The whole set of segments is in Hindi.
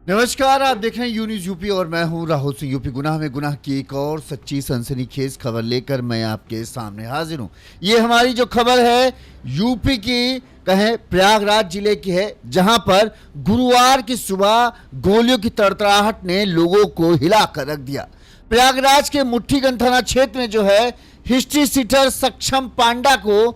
नमस्कार, आप देख रहे हैं यू न्यूज़ यूपी और मैं हूं राहुल सिंह। यूपी गुनाह में गुनाह की एक और सच्ची सनसनीखेज खबर लेकर मैं आपके सामने हाजिर हूं। ये हमारी जो खबर है यूपी की कहें प्रयागराज जिले की है, जहां पर गुरुवार की सुबह गोलियों की तड़तड़ाहट ने लोगों को हिला कर रख दिया। प्रयागराज के मुट्ठीगंज थाना क्षेत्र में जो है हिस्ट्री सीटर सक्षम पांडा को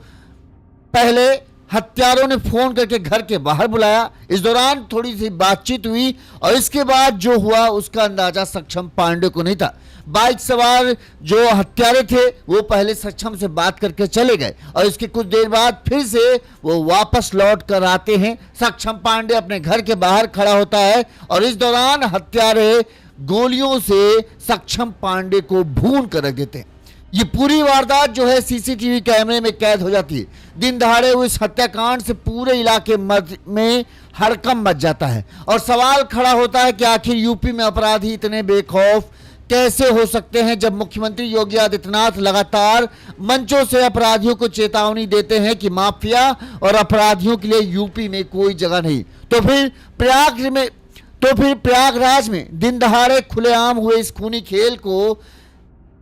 पहले हत्यारों ने फोन करके घर के बाहर बुलाया। इस दौरान थोड़ी सी बातचीत हुई और इसके बाद जो हुआ उसका अंदाजा सक्षम पांडे को नहीं था। बाइक सवार जो हत्यारे थे वो पहले सक्षम से बात करके चले गए और इसके कुछ देर बाद फिर से वो वापस लौट कर आते हैं। सक्षम पांडे अपने घर के बाहर खड़ा होता है और इस दौरान हत्यारे गोलियों से सक्षम पांडे को भून कर रख देते हैं। ये पूरी वारदात जो है सीसीटीवी कैमरे में कैद हो जाती है। दिन दहाड़े हुए इस हत्याकांड से पूरे इलाके में हड़कंप मच जाता है और सवाल खड़ा होता है कि आखिर यूपी में अपराधी इतने बेखौफ कैसे हो सकते हैं, जब मुख्यमंत्री योगी आदित्यनाथ लगातार मंचों से अपराधियों को चेतावनी देते हैं कि माफिया और अपराधियों के लिए यूपी में कोई जगह नहीं। तो फिर प्रयागराज में दिन दहाड़े खुलेआम हुए इस खूनी खेल को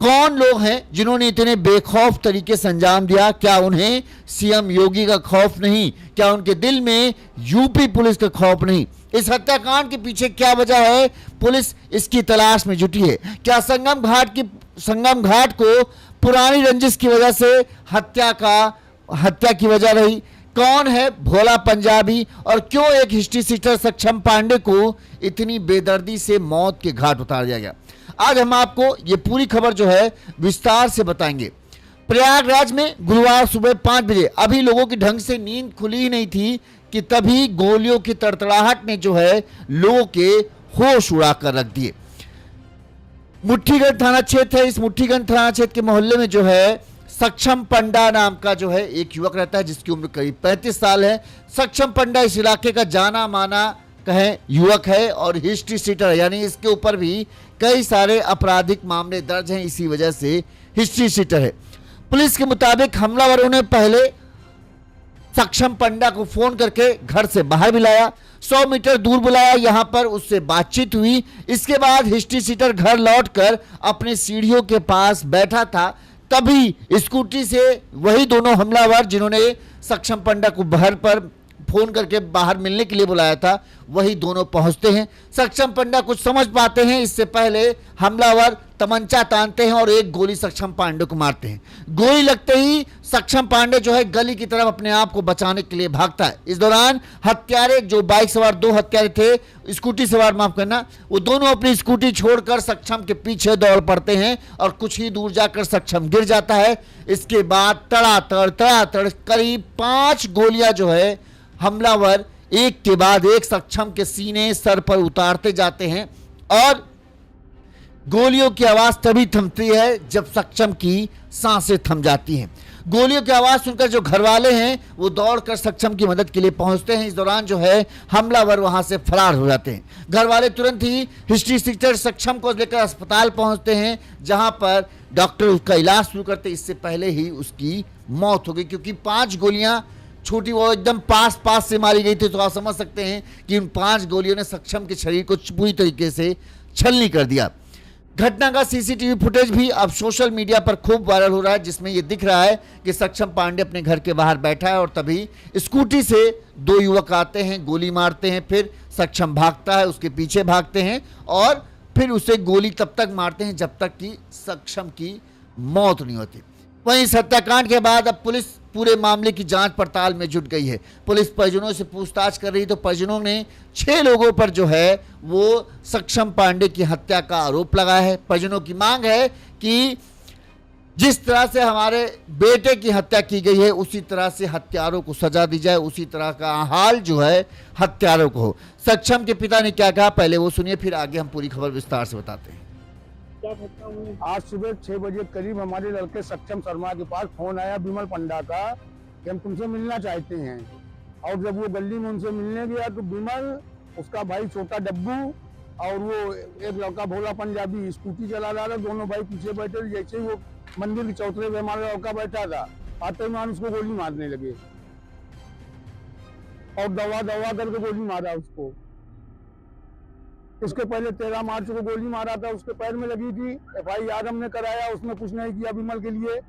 कौन लोग हैं जिन्होंने इतने बेखौफ तरीके से अंजाम दिया? क्या उन्हें सीएम योगी का खौफ नहीं? क्या उनके दिल में यूपी पुलिस का खौफ नहीं? इस हत्याकांड के पीछे क्या वजह है? पुलिस इसकी तलाश में जुटी है। क्या संगम घाट को पुरानी रंजिश की वजह से हत्या की वजह रही? कौन है भोला पंजाबी और क्यों एक हिस्ट्री सीटर सक्षम पांडे को इतनी बेदर्दी से मौत के घाट उतार दिया गया? आज हम आपको ये पूरी खबर जो है विस्तार से बताएंगे। प्रयागराज में गुरुवार सुबह 5 बजे अभी लोगों की ढंग से नींद खुली ही नहीं थी कि तभी गोलियों की तड़तड़ाहट ने जो है लोगों के होश उड़ा कर रख दिए। मुट्ठीगंज थाना क्षेत्र है। इस मुट्ठीगंज थाना क्षेत्र के मोहल्ले में जो है सक्षम पंडा नाम का जो है एक युवक रहता है जिसकी उम्र करीब 35 साल है। सक्षम पंडा इस इलाके का जाना माना कहें युवक है और हिस्ट्री सीटर है, यानी इसके ऊपर भी कई सारे आपराधिक मामले दर्ज हैं, इसी वजह से हिस्ट्री सीटर है। पुलिस के मुताबिक हमलावरों ने पहले सक्षम पंडा को फोन करके घर से बाहर बुलाया, 100 मीटर दूर बुलाया, यहां पर उससे बातचीत हुई। इसके बाद हिस्ट्री सीटर घर लौटकर अपने सीढ़ियों के पास बैठा था, तभी स्कूटी से वही दोनों हमलावर जिन्होंने सक्षम पंडा को घर पर फोन करके बाहर मिलने के लिए बुलाया था, वही दोनों पहुंचते हैं। सक्षम पंडा कुछ समझ पाते हैं, इससे पहले हमलावर तमंचा तानते हैं और एक गोली सक्षम पांडे को मारते हैं। गोली लगते ही सक्षम पांडे जो है गली की तरफ अपने आप को बचाने के लिए भागता है। इस दौरान हत्यारे जो बाइक सवार दो हत्यारे थे, स्कूटी सवार माफ करना, वो दोनों अपनी स्कूटी छोड़कर सक्षम के पीछे दौड़ पड़ते हैं और कुछ ही दूर जाकर सक्षम गिर जाता है। इसके बाद तड़ातड़ करीब 5 गोलियां जो है हमलावर एक के बाद एक सक्षम के सीने सर पर उतारते जाते हैं और गोलियों की आवाज तभी थमती है जब सक्षम की सांसें थम जाती हैं। गोलियों की आवाज सुनकर जो घरवाले हैं वो दौड़कर सक्षम की मदद के लिए पहुंचते हैं। इस दौरान जो है हमलावर वहां से फरार हो जाते हैं। घरवाले तुरंत ही हिस्ट्री सीटर सक्षम को लेकर अस्पताल पहुंचते हैं, जहां पर डॉक्टर उसका इलाज शुरू करते। इससे पहले ही उसकी मौत हो गई, क्योंकि 5 गोलियां छोटी वो एकदम पास से मारी गई थी। तो आप समझ सकते हैं कि उन 5 गोलियों ने सक्षम के शरीर को पूरी तरीके से छलनी कर दिया। घटना का सीसीटीवी फुटेज भी अब सोशल मीडिया पर खूब वायरल हो रहा है, जिसमें यह दिख रहा है कि सक्षम पांडे अपने घर के बाहर बैठा है और तभी स्कूटी से 2 युवक आते हैं, गोली मारते हैं, फिर सक्षम भागता है, उसके पीछे भागते हैं और फिर उसे गोली तब तक मारते हैं जब तक कि सक्षम की मौत नहीं होती। वहीं इस हत्याकांड के बाद अब पुलिस पूरे मामले की जांच पड़ताल में जुट गई है। पुलिस परिजनों से पूछताछ कर रही, तो परिजनों ने 6 लोगों पर जो है वो सक्षम पांडे की हत्या का आरोप लगाया है। परिजनों की मांग है कि जिस तरह से हमारे बेटे की हत्या की गई है उसी तरह से हत्यारों को सजा दी जाए, उसी तरह का हाल जो है हत्यारों को हो। सक्षम के पिता ने क्या कहा पहले वो सुनिए, फिर आगे हम पूरी खबर विस्तार से बताते हैं। आज सुबह 6 बजे करीब हमारे लड़के सक्षम शर्मा के पास फोन आया विमल पंडा का कि हम तुमसे मिलना चाहते हैं। और जब वो गली में उनसे मिलने गया तो विमल, उसका भाई छोटा डब्बू और वो एक लड़का भोला पंजाबी स्कूटी चला रहा था, दोनों भाई पीछे बैठे। जैसे ही वो मंदिर के चौतरे पे हमारा लड़का बैठा था, आते ही उसको गोली मारने लगे और दवा करके गोली मारा उसको। इसके पहले 13 मार्च को गोली मारा था, उसके पैर में लगी थी। FIR हमने कराया, उसमें कुछ नहीं किया विमल के लिए,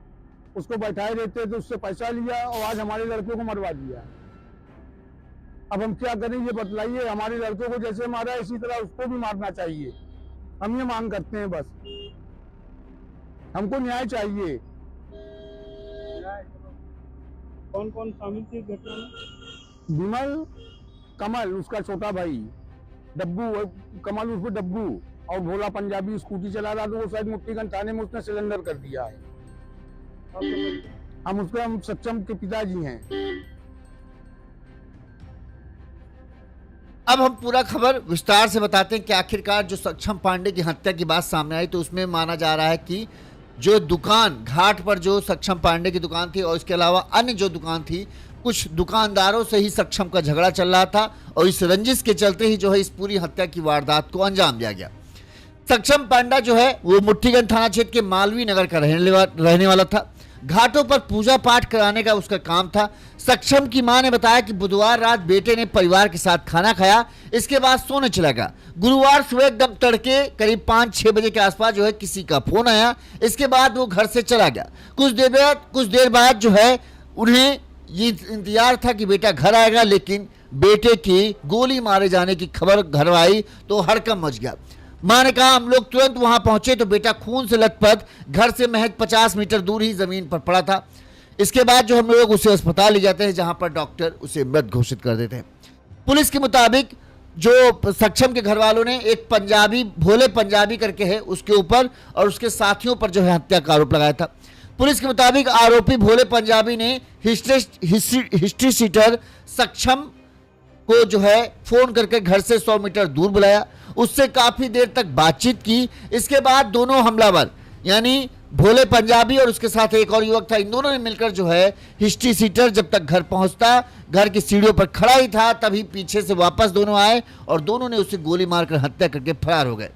उसको बैठाए रहते थे, उससे पैसा लिया और आज हमारे लड़के को मरवा दिया। अब हम क्या करें ये बतलाइए। हमारे लड़के को जैसे मारा इसी तरह उसको भी मारना चाहिए। हम ये मांग करते हैं, बस हमको न्याय चाहिए। कौन कौन शामिल थे घटना में? विमल, कमल उसका छोटा भाई, डब्बू कमल उसको डब्बू, और भोला पंजाबी स्कूटी चला रहा था, वो शायद मुफ्तीगंज थाने में उसने सिलेंडर कर दिया है। हम सक्षम के पिताजी हैं। अब हम पूरा खबर विस्तार से बताते हैं कि आखिरकार जो सक्षम पांडे की हत्या की बात सामने आई तो उसमें माना जा रहा है कि जो दुकान घाट पर जो सक्षम पांडे की दुकान थी और इसके अलावा अन्य जो दुकान थी, कुछ दुकानदारों से ही सक्षम का झगड़ा चल रहा था और इस रंजिश के चलते ही जो है इस पूरी हत्या की वारदात को अंजाम दिया गया। सक्षम पांडा जो है वो मुट्ठीगंज थाना क्षेत्र के मालवीय नगर का रहने वाला था। घाटों पर पूजा पाठ कराने का उसका काम था। सक्षम की मां ने बताया कि बुधवार रात बेटे ने परिवार के साथ खाना खाया, इसके बाद सोने चला गया। गुरुवार सुबह एकदम तड़के करीब 5-6 बजे के आसपास जो है किसी का फोन आया, इसके बाद वो घर से चला गया। कुछ देर बाद जो है उन्हें ये इंतजार था कि बेटा घर आएगा, लेकिन बेटे की गोली मारे जाने की खबर घर आई तो हड़कंप मच गया। मां ने कहा हम लोग तुरंत वहां पहुंचे तो बेटा खून से लथपथ घर से महज 50 मीटर दूर ही जमीन पर पड़ा था। इसके बाद जो हम लोग उसे अस्पताल ले जाते हैं, जहां पर डॉक्टर उसे मृत घोषित कर देते हैं। पुलिस के मुताबिक जो सक्षम के घर वालों ने एक पंजाबी, भोले पंजाबी करके है, उसके ऊपर और उसके साथियों पर जो है हत्या का आरोप लगाया था। पुलिस के मुताबिक आरोपी भोले पंजाबी ने हिस्ट्री सीटर सक्षम को जो है फोन करके घर से 100 मीटर दूर बुलाया, उससे काफी देर तक बातचीत की। इसके बाद दोनों हमलावर यानी भोले पंजाबी और उसके साथ एक और युवक था, इन दोनों ने मिलकर जो है हिस्ट्री सीटर जब तक घर पहुंचता, घर की सीढ़ियों पर खड़ा ही था, तभी पीछे से वापस दोनों आए और दोनों ने उसे गोली मारकर हत्या करके फरार हो गए।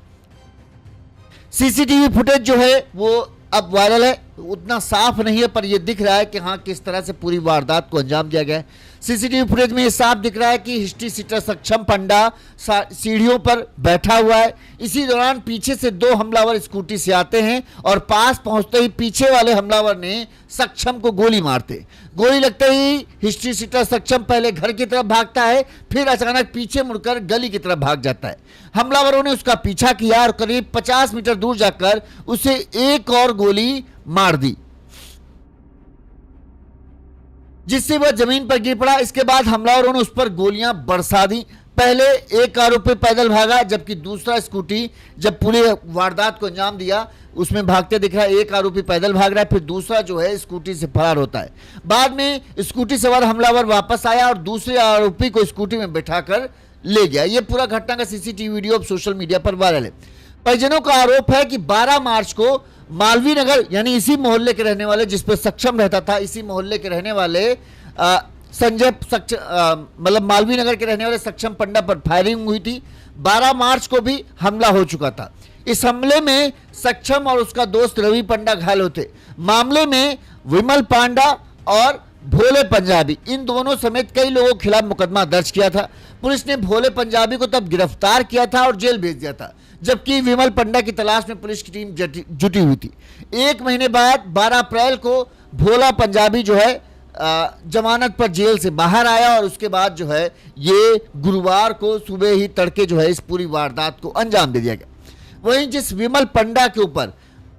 सीसीटीवी फुटेज जो है वो अब वायरल है, उतना साफ नहीं है पर यह दिख रहा है कि हाँ किस तरह से पूरी वारदात को अंजाम दिया गया है। सीसीटीवी फुटेज में ये साफ दिख रहा है कि हिस्ट्री सीटर सक्षम पंडा सीढ़ियों पर बैठा हुआ है। इसी दौरान पीछे से 2 हमलावर स्कूटी से आते हैं और पास पहुंचते ही पीछे वाले हमलावर ने सक्षम को गोली मारते। गोली लगते ही हिस्ट्री सीटर सक्षम पहले घर की तरफ भागता है, फिर अचानक पीछे मुड़कर गली की तरफ भाग जाता है। हमलावरों ने उसका पीछा किया और करीब 50 मीटर दूर जाकर उसे एक और गोली मार दी, जिससे वह जमीन पर गिर पड़ा। इसके बाद हमलावरों ने उस पर गोलियां बरसा दी। पहले एक आरोपी पैदल भागा, जबकि दूसरा स्कूटी जब पूरी वारदात को अंजाम दिया उसमें भागते दिख रहा है। एक आरोपी पैदल भाग रहा है, फिर दूसरा जो है स्कूटी से फरार होता है। बाद में स्कूटी सवार हमलावर वापस आया और दूसरे आरोपी को स्कूटी में बैठाकर ले गया। यह पूरा घटना का सीसीटीवी वीडियो अब सोशल मीडिया पर वायरल है। परिजनों का आरोप है कि 12 मार्च को मालवीय नगर यानी इसी मोहल्ले के रहने वाले, जिस पर सक्षम रहता था, इसी मोहल्ले के रहने वाले संजय मतलब मालवीय नगर के रहने वाले सक्षम पंडा पर फायरिंग हुई थी। 12 मार्च को भी हमला हो चुका था। इस हमले में सक्षम और उसका दोस्त रवि पंडा घायल होते। मामले में विमल पांडा और भोले पंजाबी इन दोनों समेत कई लोगों के खिलाफ मुकदमा दर्ज किया था। पुलिस ने भोले पंजाबी को तब गिरफ्तार किया था और जेल भेज दिया था, जबकि विमल पंडा की तलाश में पुलिस की टीम जुटी हुई थी। 1 महीने बाद 12 अप्रैल को भोला पंजाबी जो है जमानत पर जेल से बाहर आया और उसके बाद जो है ये गुरुवार को सुबह ही तड़के जो है इस पूरी वारदात को अंजाम दे दिया गया। वहीं जिस विमल पंडा के ऊपर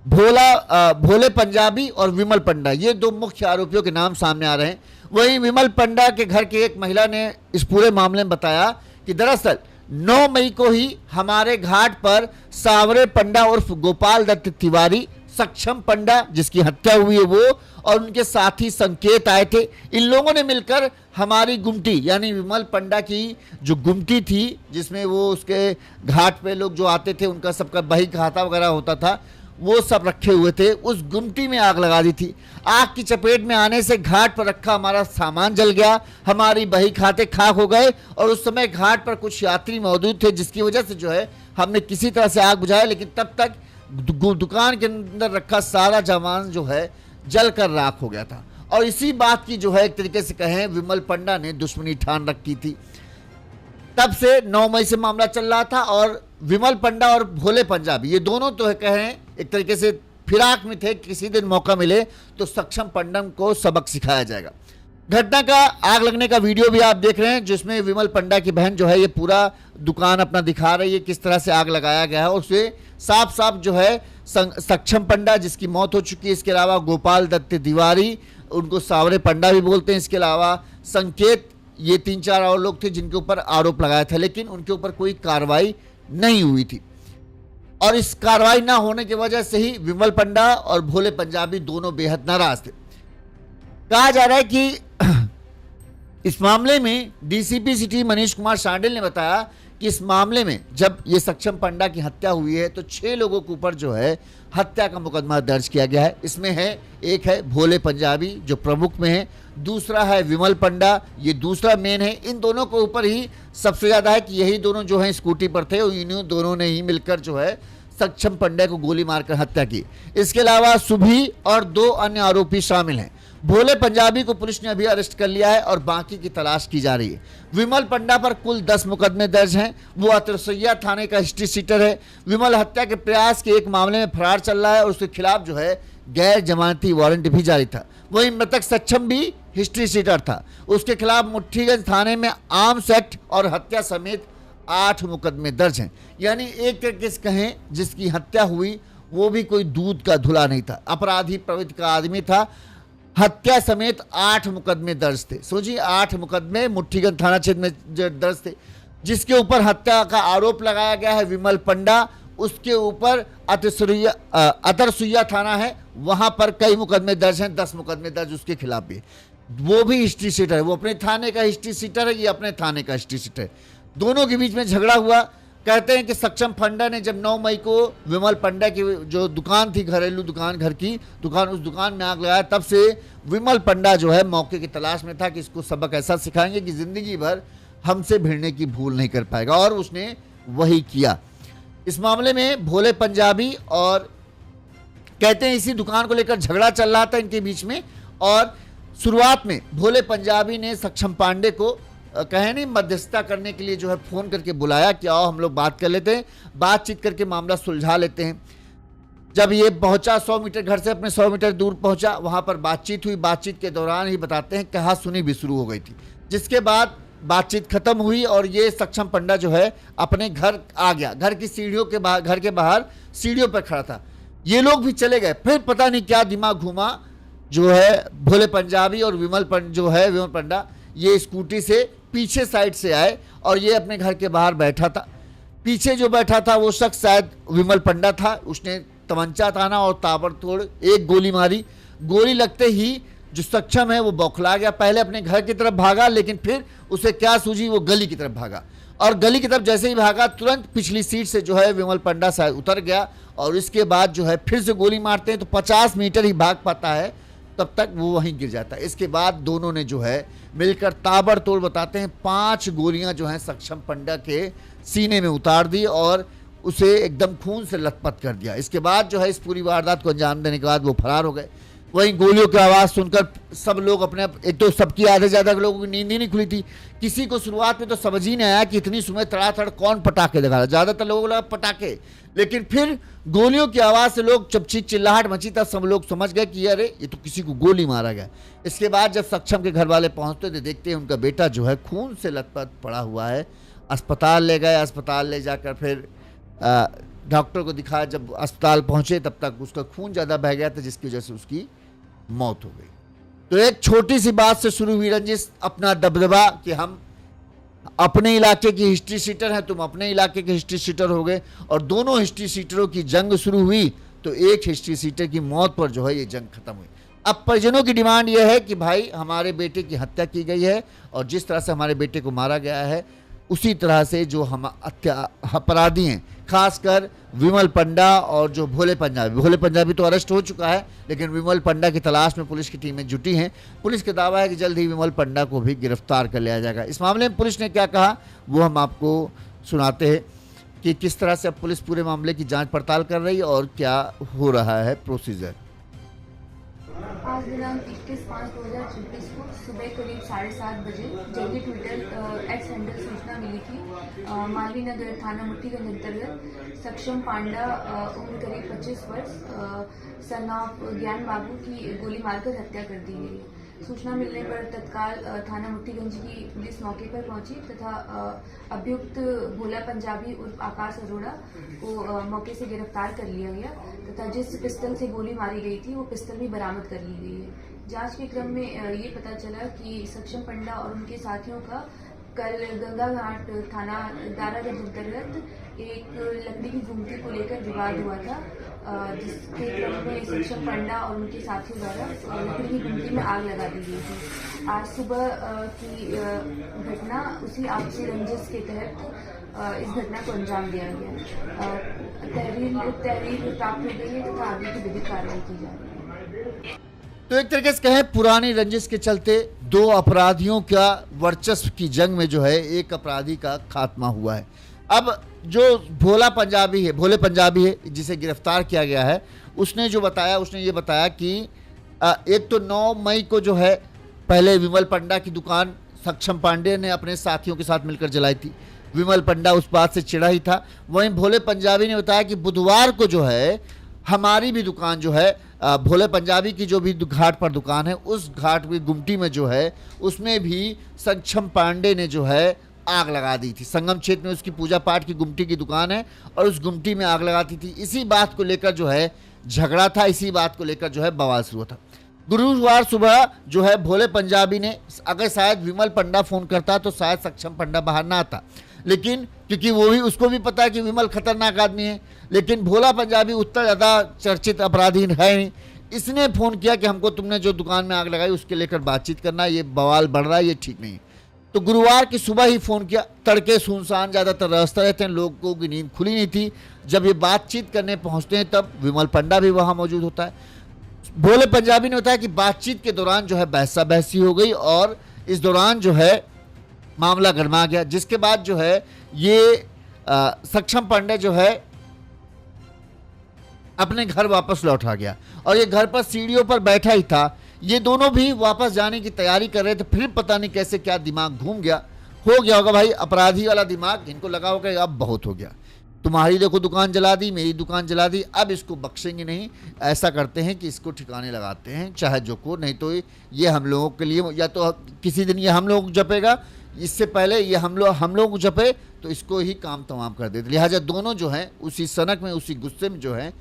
भोले पंजाबी और विमल पंडा ये 2 मुख्य आरोपियों के नाम सामने आ रहे हैं, वहीं विमल पंडा के घर की एक महिला ने इस पूरे मामले में बताया कि दरअसल 9 मई को ही हमारे घाट पर सावरे पंडा उर्फ गोपाल दत्त तिवारी, सक्षम पंडा जिसकी हत्या हुई है वो और उनके साथी संकेत आए थे। इन लोगों ने मिलकर हमारी गुमटी यानी विमल पंडा की जो गुमटी थी, जिसमें वो उसके घाट पे लोग जो आते थे उनका सबका बही खाता वगैरह होता था, वो सब रखे हुए थे, उस गुमटी में आग लगा दी थी। आग की चपेट में आने से घाट पर रखा हमारा सामान जल गया, हमारी बही खाते खाक हो गए और उस समय घाट पर कुछ यात्री मौजूद थे, जिसकी वजह से जो है हमने किसी तरह से आग बुझाया, लेकिन तब तक दुकान के अंदर रखा सारा सामान जो है जल कर राख हो गया था। और इसी बात की जो है एक तरीके से कहें विमल पंडा ने दुश्मनी ठान रखी थी। तब से 9 मई से मामला चल रहा था और विमल पंडा और भोले पंजाबी ये दोनों तो है कहें एक तरीके से फिराक में थे, किसी दिन मौका मिले तो सक्षम पंडन को सबक सिखाया जाएगा। घटना का आग लगने का वीडियो भी आप देख रहे हैं, जिसमें विमल पंडा की बहन जो है ये पूरा दुकान अपना दिखा रही है किस तरह से आग लगाया गया है। और उसे साफ साफ जो है सक्षम पंडा जिसकी मौत हो चुकी है, इसके अलावा गोपाल दत्त तिवारी, उनको सावरे पंडा भी बोलते हैं, इसके अलावा संकेत, ये 3-4 और लोग थे जिनके ऊपर आरोप लगाया था, लेकिन उनके ऊपर कोई कार्रवाई नहीं हुई थी। और इस कार्रवाई ना होने की वजह से ही विमल पंडा और भोले पंजाबी दोनों बेहद नाराज थे। कहा जा रहा है कि इस मामले में डीसीपी सिटी मनीष कुमार शांडिल ने बताया कि इस मामले में जब ये सक्षम पंडा की हत्या हुई है तो 6 लोगों के ऊपर जो है हत्या का मुकदमा दर्ज किया गया है। इसमें है एक है भोले पंजाबी जो प्रमुख में है, दूसरा है विमल पंडा, ये दूसरा मेन है। इन दोनों के ऊपर ही सबसे ज्यादा है कि यही दोनों जो है स्कूटी पर थे और इन्हीं दोनों ने ही मिलकर जो है सक्षम पंडा को गोली मारकर हत्या की। इसके अलावा सुभी और 2 अन्य आरोपी शामिल हैं। भोले पंजाबी को पुलिस ने अभी अरेस्ट कर लिया है और बाकी की तलाश की जा रही है। विमल पंडा पर कुल 10 मुकदमे दर्ज हैं। वो अतरसैया थाने का हिस्ट्री शीटर है। विमल हत्या के प्रयास के एक मामले में फरार चल रहा है और उसके खिलाफ जो है गैर जमानती वारंट भी जारी था। वहीं मृतक सक्षम भी हिस्ट्री शीटर था, उसके खिलाफ मुट्ठीगंज थाने में आर्म्स एक्ट और हत्या समेत 8 मुकदमे दर्ज हैं। यानी एक तरीके से कहें जिसकी हत्या हुई वो भी कोई दूध का धुला नहीं था, अपराधी प्रवृत्ति का आदमी था। हत्या समेत 8 मुकदमे दर्ज थे। सोचिए 8 मुकदमे मुट्ठीगंज थाना क्षेत्र में दर्ज थे। जिसके ऊपर हत्या का आरोप लगाया गया है विमल पंडा, उसके ऊपर अतरसुइया थाना है, वहां पर कई मुकदमे दर्ज हैं, 10 मुकदमे दर्ज उसके खिलाफ भी। वो भी हिस्ट्री शीटर है, वो अपने थाने का हिस्ट्री शीटर है, ये अपने थाने का हिस्ट्री शीटर है। दोनों के बीच में झगड़ा हुआ। कहते हैं कि सक्षम पंडा ने जब 9 मई को विमल पंडा की जो दुकान थी, घरेलू दुकान, घर की दुकान, उस दुकान में आग लगाया, तब से विमल पंडा जो है मौके की तलाश में था कि इसको सबक ऐसा सिखाएंगे कि जिंदगी भर हमसे भिड़ने की भूल नहीं कर पाएगा, और उसने वही किया। इस मामले में भोले पंजाबी और कहते हैं इसी दुकान को लेकर झगड़ा चल रहा था इनके बीच में, और शुरुआत में भोले पंजाबी ने सक्षम पांडे को कहे नहीं मध्यस्थता करने के लिए जो है फोन करके बुलाया कि आओ हम लोग बात कर लेते हैं, बातचीत करके मामला सुलझा लेते हैं। जब ये पहुंचा 100 मीटर, घर से अपने 100 मीटर दूर पहुंचा, वहां पर बातचीत हुई। बातचीत के दौरान ही बताते हैं कहा सुनी भी शुरू हो गई थी, जिसके बाद बातचीत खत्म हुई और ये सक्षम पंडा जो है अपने घर आ गया। घर की सीढ़ियों के बाहर, घर के बाहर सीढ़ियों पर खड़ा था। ये लोग भी चले गए। फिर पता नहीं क्या दिमाग घूमा, जो है भोले पंजाबी और विमल पंडा ये स्कूटी से पीछे साइड से आए और ये अपने घर के बाहर बैठा था। पीछे जो बैठा था वो शख्स शायद विमल पंडा था। उसने तमंचा ताना और ताबड़तोड़ एक गोली मारी। गोली लगते ही जो सक्षम है वो बौखला गया, पहले अपने घर की तरफ भागा, लेकिन फिर उसे क्या सूझी, वो गली की तरफ भागा। और गली की तरफ जैसे ही भागा तुरंत पिछली सीट से जो है विमल पंडा शायद उतर गया, और इसके बाद जो है फिर से गोली मारते हैं तो 50 मीटर ही भाग पाता है, तब तक वो वहीं गिर जाता है। इसके बाद दोनों ने जो है मिलकर ताबड़तोड़ बताते हैं 5 गोलियां जो हैं सक्षम पंडा के सीने में उतार दी और उसे एकदम खून से लथपथ कर दिया। इसके बाद जो है इस पूरी वारदात को अंजाम देने के बाद वो फरार हो गए। वहीं गोलियों की आवाज़ सुनकर सब लोग अपने, एक तो सबकी आधे से ज़्यादा लोगों की नींद ही नहीं खुली थी। किसी को शुरुआत में तो समझ ही नहीं आया कि इतनी सुबह तड़ातड़ कौन पटाखे लगा रहा। ज़्यादातर लोगों को लगा पटाखे, लेकिन फिर गोलियों की आवाज़ से लोग जब चीख चिल्लाहट मची तब सब लोग समझ गए कि अरे ये तो किसी को गोली मारा गया। इसके बाद जब सक्षम के घर वाले पहुँचते थे, देखते हैं उनका बेटा जो है खून से लथपथ पड़ा हुआ है। अस्पताल ले गए, अस्पताल ले जाकर फिर डॉक्टर को दिखाया। जब अस्पताल पहुंचे तब तक उसका खून ज़्यादा बह गया था, जिसकी वजह से उसकी मौत हो गई। तो एक छोटी सी बात से शुरू हुई रंजिश, अपना दबदबा कि हम अपने इलाके की हिस्ट्री शीटर हैं, तुम अपने इलाके के हिस्ट्री शीटर हो गए, और दोनों हिस्ट्री शीटरों की जंग शुरू हुई तो एक हिस्ट्री शीटर की मौत पर जो है ये जंग खत्म हुई। अब परिजनों की डिमांड यह है कि भाई हमारे बेटे की हत्या की गई है और जिस तरह से हमारे बेटे को मारा गया है उसी तरह से जो हम अपराधी हैं, खासकर विमल पंडा और जो भोले पंजाबी तो अरेस्ट हो चुका है, लेकिन विमल पंडा की तलाश में पुलिस की टीमें जुटी हैं। पुलिस का दावा है कि जल्द ही विमल पंडा को भी गिरफ्तार कर लिया जाएगा। इस मामले में पुलिस ने क्या कहा वो हम आपको सुनाते हैं कि किस तरह से अब पुलिस पूरे मामले की जांच पड़ताल कर रही है और क्या हो रहा है प्रोसीजर। आज दिनांक 21/5/2026 को सुबह करीब 7:30 बजे जंगी ट्विटर एक्स हैंडल सूचना मिली थी मालवीय नगर थाना मुट्ठीगंज अंतर्गत सक्षम पांडा उम्र करीब 25 वर्ष सन ऑफ ज्ञान बाबू की गोली मारकर हत्या कर दी गई है। सूचना मिलने पर तत्काल थाना मुट्ठीगंज की पुलिस मौके पर पहुंची तथा अभियुक्त भोला पंजाबी उर्फ आकाश अरोड़ा को मौके से गिरफ्तार कर लिया गया तथा जिस पिस्टल से गोली मारी गई थी वो पिस्टल भी बरामद कर ली गई है। जांच के क्रम में ये पता चला कि सक्षम पंडा और उनके साथियों का कल गंगा घाट थाना दारागंज अंतर्गत एक लकड़ी की गुमटी को लेकर विवाद हुआ था, जिसके क्रम में सक्षम पंडा और उनके साथियों द्वारा लकड़ी की गुमटी में आग लगा दी गई थी। आज सुबह की घटना उसी आपसी रंजिश के तहत इस घटना को अंजाम दिया गया। तहरीर प्राप्त हो गई है तथा आगे की विधिक कार्रवाई की जा रही है। तो एक तरीके से कहें पुरानी रंजिश के चलते दो अपराधियों का वर्चस्व की जंग में जो है एक अपराधी का खात्मा हुआ है। अब जो भोले पंजाबी है जिसे गिरफ्तार किया गया है, उसने ये बताया कि एक तो 9 मई को जो है पहले विमल पंडा की दुकान सक्षम पांडे ने अपने साथियों के साथ मिलकर जलाई थी। विमल पंडा उस बात से चिढ़ा ही था। वहीं भोले पंजाबी ने बताया कि बुधवार को जो है हमारी भी दुकान जो है भोले पंजाबी की जो भी घाट पर दुकान है उस घाट की गुमटी में जो है उसमें भी सक्षम पांडे ने जो है आग लगा दी थी। संगम क्षेत्र में उसकी पूजा पाठ की गुमटी की दुकान है और उस गुमटी में आग लगाती थी। इसी बात को लेकर जो है झगड़ा था, इसी बात को लेकर जो है बवाल शुरू था। गुरुवार सुबह जो है भोले पंजाबी ने अगर शायद विमल पंडा फोन करता तो शायद सक्षम पंडा बाहर ना आता, लेकिन क्योंकि उसको भी पता है कि विमल खतरनाक आदमी है, लेकिन भोला पंजाबी उतना ज़्यादा चर्चित अपराधी है नहीं। इसने फ़ोन किया कि हमको तुमने जो दुकान में आग लगाई उसके लेकर बातचीत करना, ये बवाल बढ़ रहा है, ये ठीक नहीं है। तो गुरुवार की सुबह ही फ़ोन किया। तड़के सुनसान ज़्यादातर रास्ते रहते हैं, लोगों की नींद खुली नहीं थी। जब ये बातचीत करने पहुँचते हैं तब विमल पंडा भी वहाँ मौजूद होता है। भोले पंजाबी ने बताया कि बातचीत के दौरान जो है बहसा बहसी हो गई और इस दौरान जो है मामला गरमा गया, जिसके बाद जो है ये सक्षम पांडे जो है अपने घर वापस लौट आ गया और ये घर पर सीढ़ियों पर बैठा ही था। ये दोनों भी वापस जाने की तैयारी कर रहे थे, फिर पता नहीं कैसे क्या दिमाग घूम गया, हो गया होगा भाई अपराधी वाला दिमाग। इनको लगा होगा अब बहुत हो गया, तुम्हारी देखो दुकान जला दी, मेरी दुकान जला दी, अब इसको बख्शेंगे नहीं। ऐसा करते हैं कि इसको ठिकाने लगाते हैं चाहे जो को, नहीं तो ये हम लोगों के लिए या तो किसी दिन ये हम लोग जपेगा, इससे पहले ये हम लोग जपे तो इसको ही काम तमाम कर देते। लिहाजा दोनों जो हैं उसी सनक में उसी गुस्से में जो है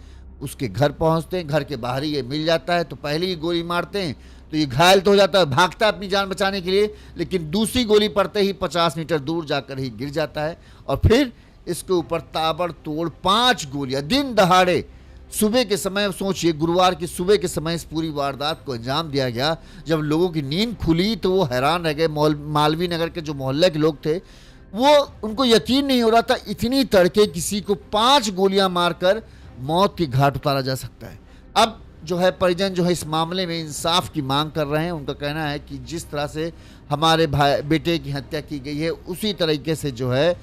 उसके घर पहुंचते हैं। घर के बाहर ही ये मिल जाता है तो पहले ही गोली मारते हैं तो ये घायल तो हो जाता है, भागता है अपनी जान बचाने के लिए, लेकिन दूसरी गोली पड़ते ही 50 मीटर दूर जाकर ही गिर जाता है और फिर इसके ऊपर ताबड़तोड़ 5 गोलियां दिन दहाड़े सुबह के समय, सोचिए गुरुवार की सुबह के समय इस पूरी वारदात को अंजाम दिया गया। जब लोगों की नींद खुली तो वो हैरान रह गए। मालवीय नगर के जो मोहल्ले के लोग थे वो उनको यकीन नहीं हो रहा था इतनी तड़के किसी को 5 गोलियां मारकर मौत की घाट उतारा जा सकता है। अब जो है परिजन जो है इस मामले में इंसाफ की मांग कर रहे हैं। उनका कहना है कि जिस तरह से हमारे बेटे की हत्या की गई है उसी तरीके से जो है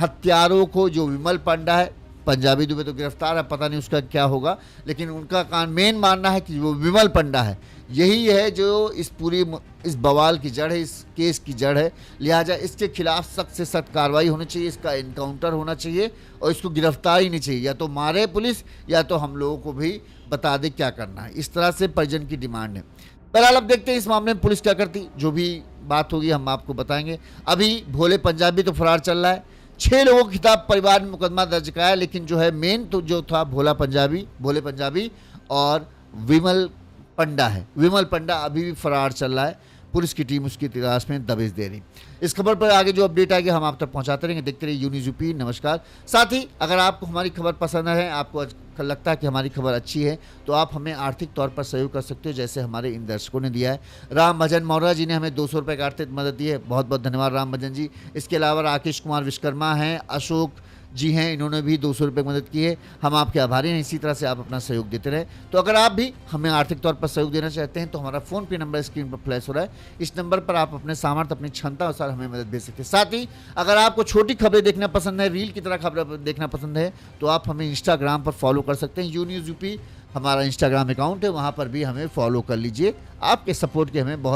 हत्यारों को, जो विमल पंडा है, पंजाबी दुबे तो गिरफ्तार है, पता नहीं उसका क्या होगा, लेकिन उनका मेन मानना है कि वो विमल पंडा है, यही है जो इस बवाल की जड़ है, इस केस की जड़ है। लिहाजा इसके खिलाफ सख्त से सख्त कार्रवाई होनी चाहिए, इसका इनकाउंटर होना चाहिए और इसको गिरफ्तार ही नहीं चाहिए, या तो मारे पुलिस या तो हम लोगों को भी बता दे क्या करना है। इस तरह से परिजन की डिमांड है। बहरहाल अब देखते हैं इस मामले में पुलिस क्या करती, जो भी बात होगी हम आपको बताएंगे। अभी भोले पंजाबी तो फरार चल रहा है, 6 लोगों के खिलाफ परिवार में मुकदमा दर्ज कराया, लेकिन जो है मेन तो जो था भोले पंजाबी और विमल पंडा है। विमल पंडा अभी भी फरार चल रहा है, पुलिस की टीम उसकी तलाश में दबिश दे रही। इस खबर पर आगे जो अपडेट आएगी हम आप तक पहुंचाते रहेंगे। देखते रहिए यूनिज़ यूपी। नमस्कार। साथ ही अगर आपको हमारी खबर पसंद है, आपको लगता है कि हमारी खबर अच्छी है, तो आप हमें आर्थिक तौर पर सहयोग कर सकते हो, जैसे हमारे इन दर्शकों ने दिया है। राम भजन मौर्य जी ने हमें 200 रुपये का आर्थिक मदद दी है, बहुत बहुत धन्यवाद राम भजन जी। इसके अलावा राकेश कुमार विश्वकर्मा हैं, अशोक जी हैं, इन्होंने भी 200 रुपये की मदद की है। हम आपके आभारी हैं। इसी तरह से आप अपना सहयोग देते रहे। तो अगर आप भी हमें आर्थिक तौर पर सहयोग देना चाहते हैं तो हमारा फ़ोन पे नंबर स्क्रीन पर फ्लैश हो रहा है, इस नंबर पर आप अपने सामर्थ्य, अपनी क्षमता अनुसार हमें मदद भेज सकते हैं। साथ ही अगर आपको छोटी खबरें देखना पसंद है, रील की तरह खबरें देखना पसंद है, तो आप हमें इंस्टाग्राम पर फॉलो कर सकते हैं, यूनिज़ यूपी हमारा इंस्टाग्राम अकाउंट है, वहाँ पर भी हमें फॉलो कर लीजिए। आपके सपोर्ट की हमें बहुत